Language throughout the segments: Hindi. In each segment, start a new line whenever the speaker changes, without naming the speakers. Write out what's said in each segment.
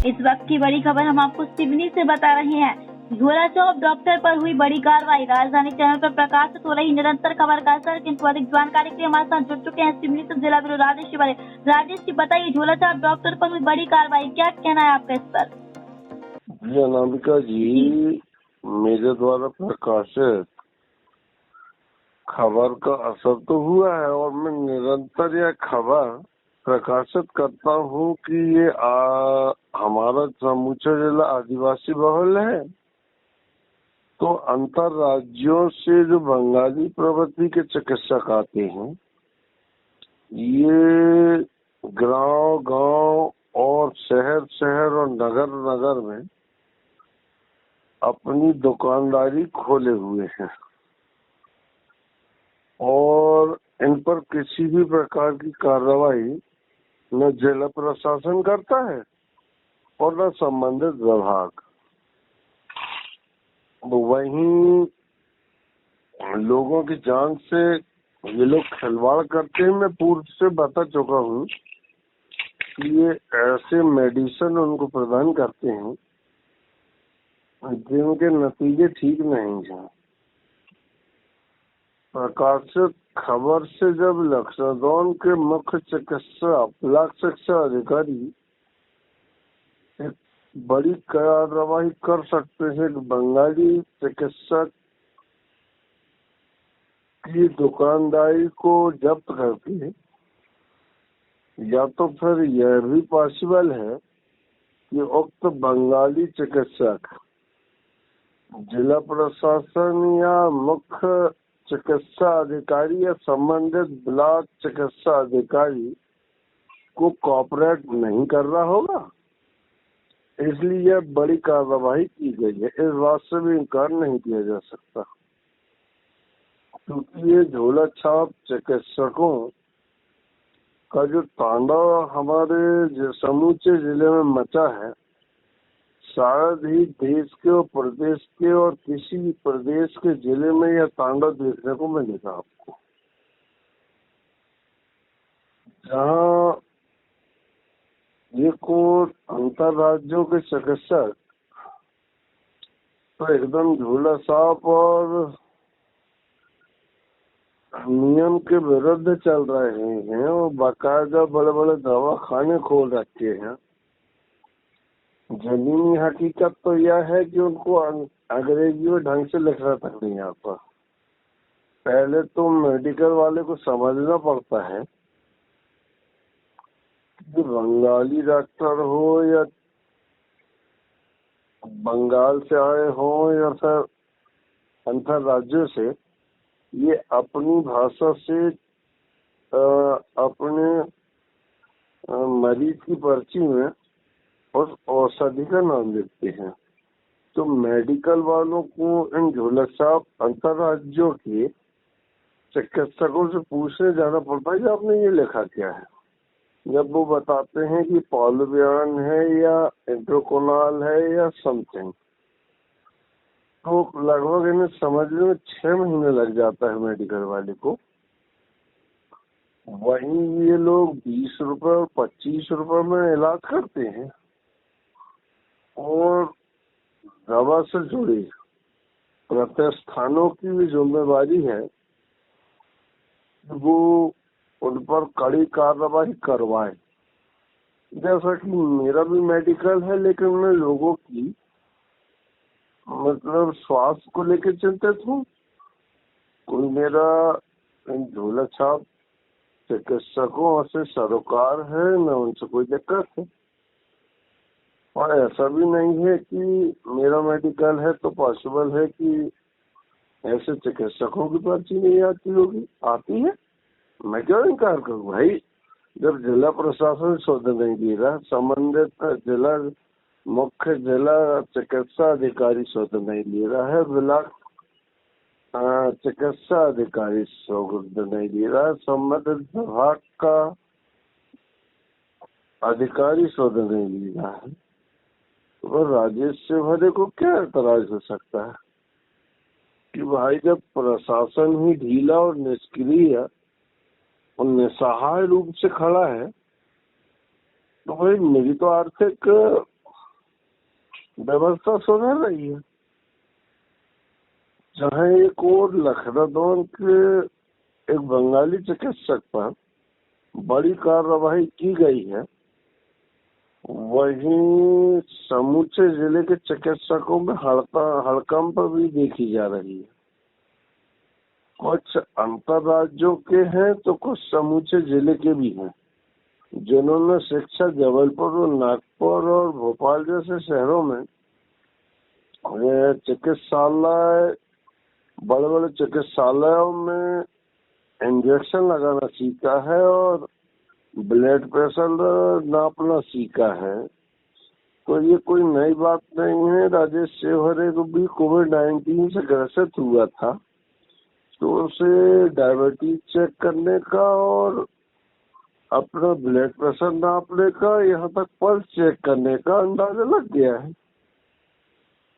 इस वक्त की बड़ी खबर हम आपको सिवनी से बता रहे हैं। झोला चौक डॉक्टर पर हुई बड़ी कार्रवाई। राजधानी चैनल पर प्रकाशित हो रही निरंतर खबर का असर, किंतु अधिक जानकारी के लिए हमारे साथ जुड़ चुके हैं सिवनी से जिला ब्यूरो राजेश तिवारी। राजेश जी बताइए, झोला चौक डॉक्टर पर हुई बड़ी कार्रवाई, क्या कहना है आपका इस पर?
जी अनामिका जी, मेरे द्वारा प्रकाशित खबर का असर तो हुआ है और मैं निरंतर यह खबर प्रकाशित करता हूँ कि ये हमारा समूचा जिला आदिवासी बहुल है, तो अंतर राज्यों से जो बंगाली प्रवृत्ति के चिकित्सक आते हैं, ये गांव और शहर और नगर में अपनी दुकानदारी खोले हुए हैं और इन पर किसी भी प्रकार की कार्रवाई न जिला प्रशासन करता है और न संबंधित विभाग। वहीं लोगों की जान से ये लोग खिलवाड़ करते हैं। मैं पूर्व से बता चुका हूँ कि ये ऐसे मेडिसिन उनको प्रदान करते हैं जिनके नतीजे ठीक नहीं हैं। प्रकाशित खबर से जब लक्ष्मण के मुख्य चिकित्सा ब्लॉक शिक्षा अधिकारी एक बड़ी कार्रवाई कर सकते हैं कि बंगाली चिकित्सक की दुकानदारी को जब्त करके, या तो फिर यह भी पॉसिबल है कि उक्त बंगाली चिकित्सक जिला प्रशासन या मुख्य चिकित्सा अधिकारी या संबंधित ब्लॉक चिकित्सा अधिकारी को कोऑपरेट नहीं कर रहा होगा, इसलिए यह बड़ी कार्रवाई की गई है। इस बात से भी इनकार नहीं किया जा सकता, क्योंकि ये झोला छाप चिकित्सकों का जो तांडव हमारे समूचे जिले में मचा है, शायद ही देश के और प्रदेश के और किसी भी प्रदेश के जिले में यह तांडव देखने को मिलेगा आपको। जहाँ ये को अंतर राज्यों के चिकित्सक तो एकदम झोला छाप और नियम के विरुद्ध चल रहे हैं और बाकायदा बड़े बड़े दवाखाने खोल रखे हैं। जमीनी हकीकत तो यह है कि उनको अंग्रेजी में ढंग से लिखना तक नहीं आता। पहले तो मेडिकल वाले को समझना पड़ता है कि बंगाली डॉक्टर हो या बंगाल से आए हो या फिर अंतर राज्यों से, ये अपनी भाषा से अपने मरीज की पर्ची में और औषधि का नाम लिखते हैं। तो मेडिकल वालों को इन झोला छाप अंतर राज्यों के चिकित्सकों से पूछने जाना पड़ता है कि आपने ये लिखा क्या है। जब वो बताते हैं कि पॉलिवियन है या इंट्रोकोनाल है या समथिंग, तो लगभग इन्हें समझने में 6 महीने लग जाता है मेडिकल वाले को। वहीं ये लोग 20 रुपए और 25 रुपए में इलाज करते हैं और दवा से जुड़ी प्रतिष्ठानों की भी जिम्मेवारी है वो उन पर कड़ी कार्रवाई करवाए। जैसा कि मेरा भी मेडिकल है, लेकिन मैं लोगों की मतलब स्वास्थ्य को लेकर चिंतित हूँ। कोई मेरा झोला छाप चिकित्सकों से सरोकार है, न उनसे कोई दिक्कत है। और ऐसा भी नहीं है कि मेरा मेडिकल है तो पॉसिबल है कि ऐसे चिकित्सकों की पर्ची नहीं आती होगी, आती है। मैं क्यों इनकार करूँ भाई, जब जिला प्रशासन शोध नहीं दे रहा, संबंधित जिला मुख्य जिला चिकित्सा अधिकारी शोध नहीं दे रहा है, ब्लॉक चिकित्सा अधिकारी शोध नहीं दे रहा है, संबंधित विभाग का अधिकारी शोध नहीं दे रहा है, तो राजेश तिवारी को क्या एतराज हो सकता है कि भाई जब प्रशासन ही ढीला और निष्क्रिय और निसहाय रूप से खड़ा है, तो भाई मेरी तो आर्थिक व्यवस्था सुधर रही है। जहाँ एक और लखनऊ के एक बंगाली चिकित्सक पर बड़ी कार्रवाई की गई है, वहीं समूचे जिले के चिकित्सकों में हड़कंप भी देखी जा रही है। कुछ अंतर्राज्यों के हैं तो कुछ समूचे जिले के भी हैं, जिन्होंने शिक्षा जबलपुर और नागपुर और भोपाल जैसे शहरों में चिकित्सालय, बड़े बड़े चिकित्सालयों में इंजेक्शन लगाना सीखा है और ब्लड प्रेशर नापना सीखा है। तो ये कोई नई बात नहीं है। राजेश सेवहरे को भी कोविड-19 से ग्रसित हुआ था, तो उसे डायबिटीज चेक करने का और अपना ब्लड प्रेशर नापने का, यहाँ तक पल्स चेक करने का अंदाजा लग गया है।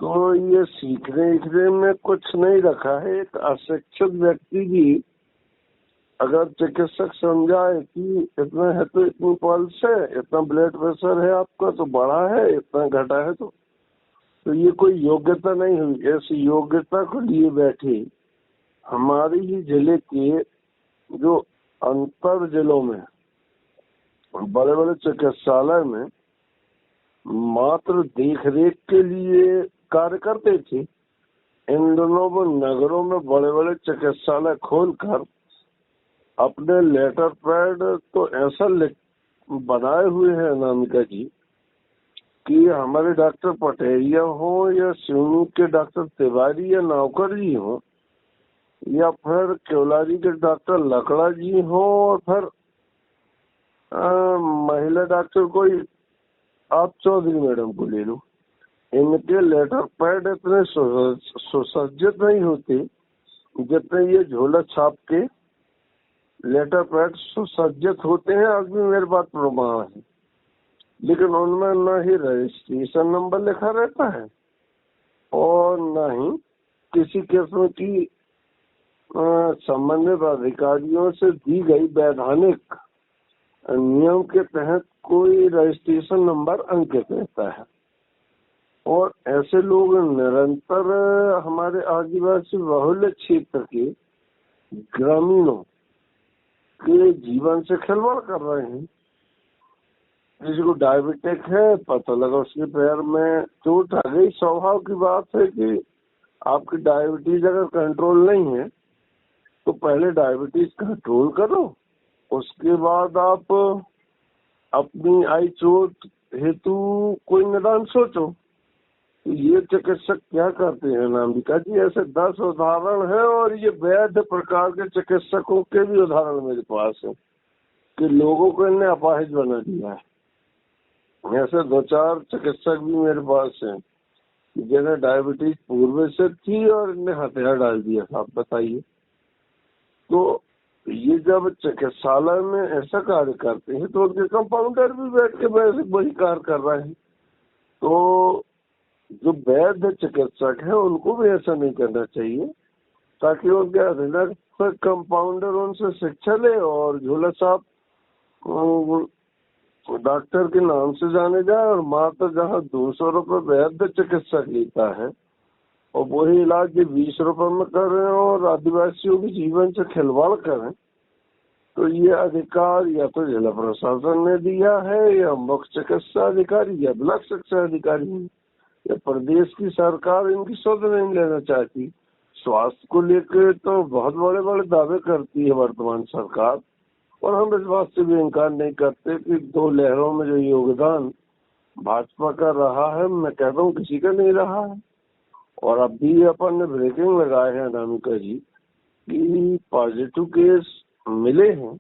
तो ये सीखने में कुछ नहीं रखा है। एक अशिक्षित व्यक्ति भी अगर चिकित्सक समझाए कि इतना है तो इतनी पल्स है, इतना ब्लड प्रेशर है आपका तो बढ़ा है, इतना घटा है, तो ये कोई योग्यता नहीं हुई। ऐसी योग्यता को लिए बैठे हमारे ही जिले के जो अंतर जिलों में बड़े बड़े चिकित्सालय में मात्र देख रेख के लिए कार्य करते थे, इन दोनों वो नगरों में बड़े बड़े चिकित्सालय खोलकर अपने लेटर पैड तो ऐसा बनाए हुए हैं अनामिका जी कि हमारे डॉक्टर पटेरिया हो या सिवनी के डॉक्टर तिवारी या नौकर जी हो या फिर केवलारी के डॉक्टर लकड़ा जी हो और फिर महिला डॉक्टर कोई आप चौधरी मैडम को ले लो, इनके लेटर पैड इतने सुसज्जित नहीं होते जितने ये झोला छाप के लेटर पैड सुसज्जित होते हैं। आज भी मेरे पास प्रमाण है, लेकिन उनमें न ही रजिस्ट्रेशन नंबर लिखा रहता है और न ही किसी किस्म की संबंधित अधिकारियों से दी गई वैधानिक नियम के तहत कोई रजिस्ट्रेशन नंबर अंकित रहता है। और ऐसे लोग निरंतर हमारे आदिवासी बहुल्य क्षेत्र के ग्रामीणों के जीवन से खिलवाड़ कर रहे हैं। किसी को डायबिटिक है, पता लगा उसके पैर में चोट आ गई, स्वभाव की बात है कि आपकी डायबिटीज अगर कंट्रोल नहीं है तो पहले डायबिटीज कंट्रोल करो, उसके बाद आप अपनी आई चोट हेतु कोई निदान सोचो। तो ये चिकित्सक क्या करते हैं अनामिका जी, ऐसे 10 उदाहरण हैं और ये वैध प्रकार के चिकित्सकों के भी उदाहरण मेरे पास है कि लोगों को इन्हें अपाहिज बना दिया है। ऐसे 2-4 चिकित्सक भी मेरे पास हैं जिन्हें डायबिटीज पूर्व से थी और इन्हें हथियार डाल दिया था। आप बताइए, तो ये जब चिकित्सालय में ऐसा कार्य करते हैं तो उनके कंपाउंडर भी बैठ के वही कार्य कर रहे हैं। तो जो वैध चिकित्सक है उनको भी ऐसा नहीं करना चाहिए, ताकि उनके अधीनस्थ कंपाउंडर उनसे शिक्षा ले और झोला साहब डॉक्टर के नाम से जाने जाए और मात्र जहाँ 200 रुपये वैध चिकित्सक लेता है और वही इलाज 20 रुपये में कर रहे हैं और आदिवासियों के जीवन से खिलवाड़ करें, तो ये अधिकार या तो जिला प्रशासन ने दिया है या मुख्य चिकित्सा अधिकारी या ब्लॉक शिक्षा अधिकारी ने या प्रदेश की सरकार इनकी सुध नहीं लेना चाहती। स्वास्थ्य को लेकर तो बहुत बड़े बड़े दावे करती है वर्तमान सरकार, और हम इस बात से भी इनकार नहीं करते कि 2 लहरों में जो योगदान भाजपा का रहा है, मैं कहता हूँ किसी का नहीं रहा है। और अब भी अपन ने ब्रेकिंग लगाए हैं अनामिका जी कि पॉजिटिव केस मिले हैं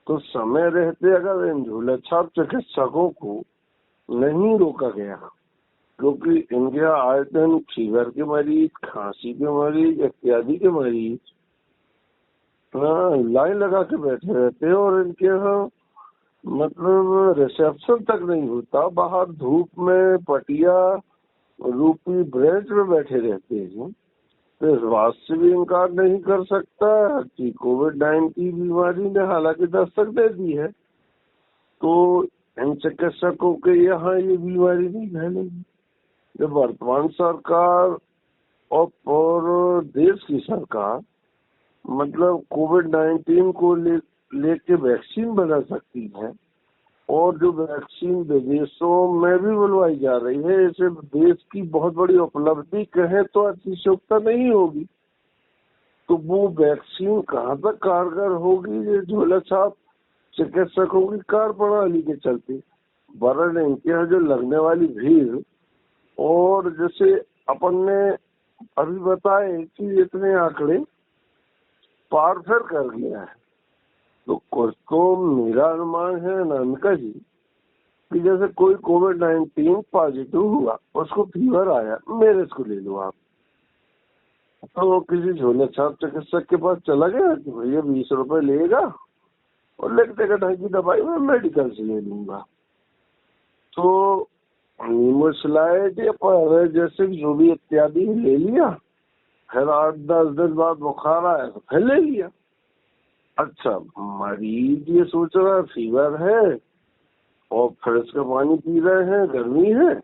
तो समय रहते अगर इन झोला छाप चिकित्सकों को नहीं रोका गया, क्योंकि इनके यहाँ आए दिन फीवर के मरीज, खांसी के मरीज इत्यादि के मरीज लाइन लगा के बैठे रहते हैं और इनके यहाँ मतलब रिसेप्शन तक नहीं होता, बाहर धूप में पटिया रूपी ब्रेंच में बैठे रहते हैं। तो इस बात से भी इनकार नहीं कर सकता कि कोविड-19 बीमारी ने हालांकि दस्तक दे दी है, तो इन चिकित्सकों के यहाँ ये बीमारी नहीं फैलेगी। जब वर्तमान सरकार और देश की सरकार मतलब कोविड-19 को लेके वैक्सीन बना सकती है और जो वैक्सीन विदेशों में भी बुलवाई जा रही है, इसे देश की बहुत बड़ी उपलब्धि कहें तो अतिशयोक्ति नहीं होगी। तो वो वैक्सीन कहाँ तक कारगर होगी, ये झोला छाप चिकित्सकों की कार्यप्रणाली के चलते, वरन इनके यहाँ जो लगने वाली भीड़ और जैसे अपन ने अभी बताए कि इतने आंकड़े पार फिर कर गया है। तो कुछ तो मेरा अनुमान है अनामिका जी कि जैसे कोई कोविड-19 पॉजिटिव हुआ, उसको फीवर आया, मेरे को ले लो आप, तो किसी झोले छाप चिकित्सक के पास चला गया कि भैया 20 रुपए लेगा और लिख देगा ढंग की दवाई मैं मेडिकल से ले लूंगा। तो नीमोसिलाइट या जैसे जो भी इत्यादि ले लिया, फिर 8-10 दिन बाद बुखार आया तो फिर ले लिया। अच्छा, मरीज ये सोच रहा है फीवर है और फ्रिज का पानी पी रहे हैं, गर्मी है,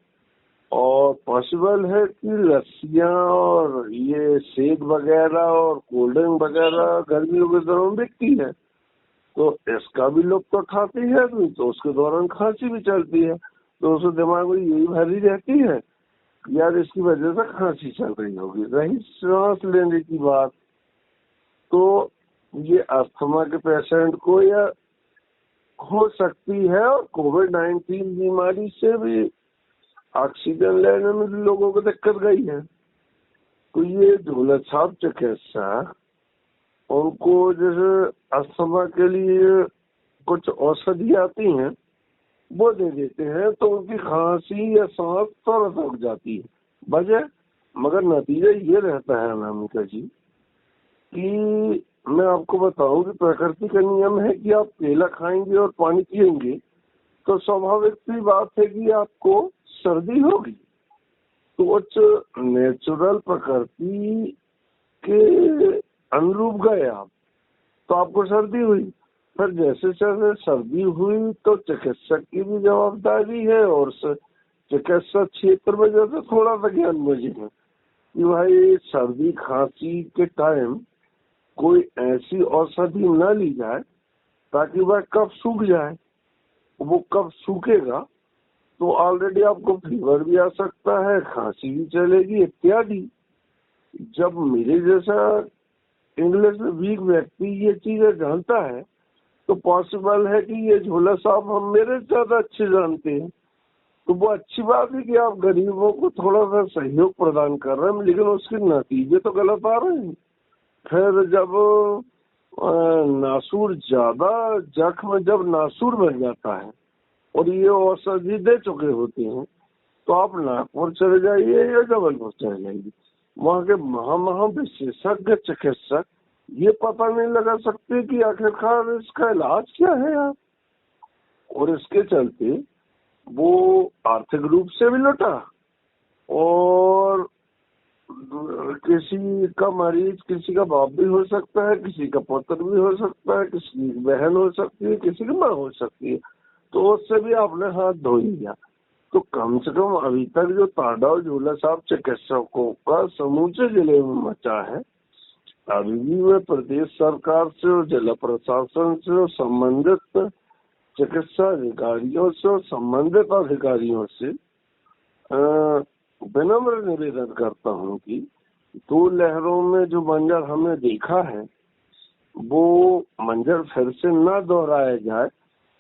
और पॉसिबल है कि लस्सियां और ये शेक वगैरह और कोल्ड ड्रिंक वगैरह गर्मियों के दौरान बिकती है, तो इसका भी लुत्फ उठाती है तो उसके दौरान खांसी भी चलती है, तो उसके दिमाग में यही भरी रहती है यार इसकी वजह से खांसी चल रही होगी। रही सांस लेने की बात, तो ये अस्थमा के पेशेंट को या हो सकती है और कोविड-19 बीमारी से भी ऑक्सीजन लेने में भी लोगों को दिक्कत गई है। तो ये झोला छाप चिकित्सक उनको जैसे अस्थमा के लिए कुछ औषधि आती हैं वो दे देते हैं, तो उनकी खांसी या सांस तुरंत रुक जाती है वजह, मगर नतीजा ये रहता है अनामिका जी कि मैं आपको बताऊं कि प्रकृति का नियम है कि आप केला खाएंगे और पानी पिएंगे तो स्वाभाविक सी बात है कि आपको सर्दी होगी। तो उच्च नेचुरल प्रकृति के अनुरूप गए आप तो आपको सर्दी हुई, फिर जैसे जैसे सर्दी हुई तो चिकित्सक की भी जवाबदारी है और चिकित्सा क्षेत्र में जैसे थोड़ा सा ज्ञान मुझे है कि भाई सर्दी खांसी के टाइम कोई ऐसी औषधि न ली जाए ताकि वह कब सूख जाए, वो कब सूखेगा तो ऑलरेडी आपको फीवर भी आ सकता है, खांसी भी चलेगी इत्यादि। जब मेरे जैसा इंग्लिश में वीक व्यक्ति ये चीजें जानता है तो पॉसिबल है कि ये झोला साहब हम मेरे ज्यादा अच्छे जानते हैं, तो वो अच्छी बात है कि आप गरीबों को थोड़ा सा सहयोग प्रदान कर रहे हैं, लेकिन उसके नतीजे तो गलत आ रहे हैं। फिर जब नासूर ज्यादा जख्म जब नासूर बन जाता है और ये औषधि दे चुके होते हैं तो आप नागपुर चले जाइए या जबलपुर चले जाइए, वहाँ के महा विशेषज्ञ चिकित्सक ये पता नहीं लगा सकते कि आखिरकार इसका इलाज क्या है यार, और इसके चलते वो आर्थिक रूप से भी लुटा और किसी का मरीज किसी का बाप भी हो सकता है, किसी का पुत्र भी हो सकता है, किसी की बहन हो सकती है, किसी की माँ हो सकती है, तो उससे भी आपने हाथ धो लिया। तो कम से कम अभी तक जो तांडव झोला साहब चिकित्सकों का समूचे जिले में मचा है, अभी भी मैं प्रदेश सरकार से और जिला प्रशासन से और संबंधित चिकित्सा अधिकारियों से और संबंधित अधिकारियों से विनम्र निवेदन करता हूँ कि 2 लहरों में जो मंजर हमने देखा है वो मंजर फिर से न दोहराया जाए,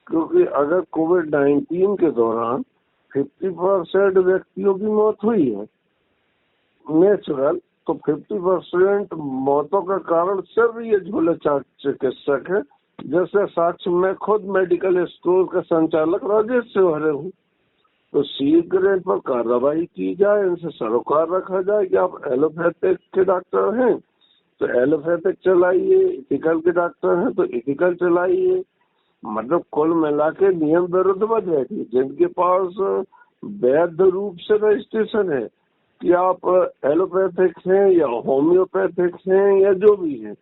क्योंकि अगर कोविड-19 के दौरान 50% व्यक्तियों की मौत हुई है नेचुरल, तो 50% मौतों का कारण सिर्फ ये झोला छाप चिकित्सक है। जैसे साक्ष्य मैं खुद मेडिकल स्टोर का संचालक राजेश से भरे हूँ, तो शीघ्र इन पर कार्रवाई की जाए, इनसे सरोकार रखा जाए कि आप एलोपैथिक के डॉक्टर हैं तो एलोपैथिक चलाइए, इथिकल के डॉक्टर हैं तो इथिकल चलाइए, मतलब कुल मिला के नियम विरुद्ध मत बैठिए। जिनके पास वैध रूप से रजिस्ट्रेशन है कि आप एलोपैथिक हैं या होम्योपैथिक हैं या जो भी है,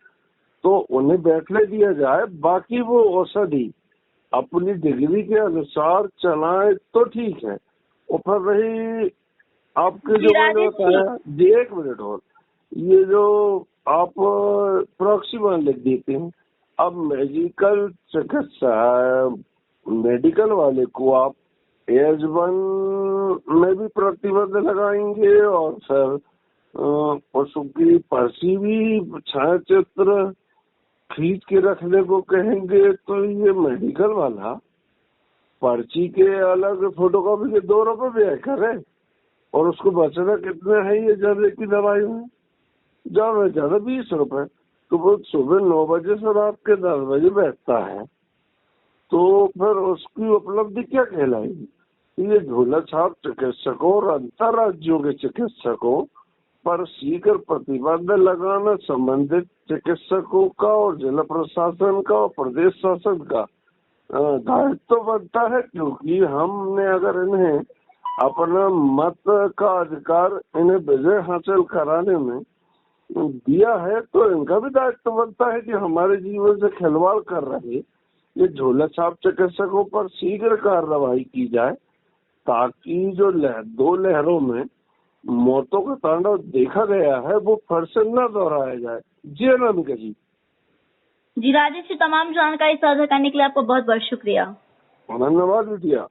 तो उन्हें बैठने दिया जाए, बाकी वो औषधि अपनी डिग्री के अनुसार चलाएं तो ठीक है। और फिर रही आपके
जी,
जो मैंने
राजेश जी।
बताया जी, 1 मिनट और, ये जो आप प्रॉक्सिमल लिख देते हैं, अब मेडिकल चिकित्सा मेडिकल वाले को आप एज 1 में भी प्रतिबंध लगाएंगे और फिर पशु की पर्ची भी छायाचित्र खींच के रखने को कहेंगे, तो ये मेडिकल वाला पर्ची के अलग फोटोकॉपी के 2 रुपए व्यय करे और उसको बचना कितने है ये जर्रे की दवाई में, ज्यादा से ज्यादा 20 रुपए। तो वो सुबह 9 बजे से रात के 10 बजे बैठता है, तो फिर उसकी उपलब्धि क्या कहलाएगी? ये झोला छाप चिकित्सकों और अंतर राज्यों के चिकित्सकों पर शीघ्र प्रतिबंध लगाना संबंधित चिकित्सकों का और जिला प्रशासन का और प्रदेश शासन का दायित्व बनता है, क्योंकि हमने अगर इन्हें अपना मत का अधिकार इन्हें विजय हासिल कराने में दिया है, तो इनका भी दायित्व बनता है कि हमारे जीवन से खिलवाड़ कर रहे ये झोला छाप चिकित्सकों पर शीघ्र कार्रवाई की जाए, ताकि जो 2 लहरों में मौतों का तांडव देखा गया है वो फिर से न दोहराया जाए। जी अनामिका जी।
जी, राजेश जी, तमाम जानकारी साझा करने के लिए आपको बहुत बहुत शुक्रिया।
धन्यवाद बिटिया।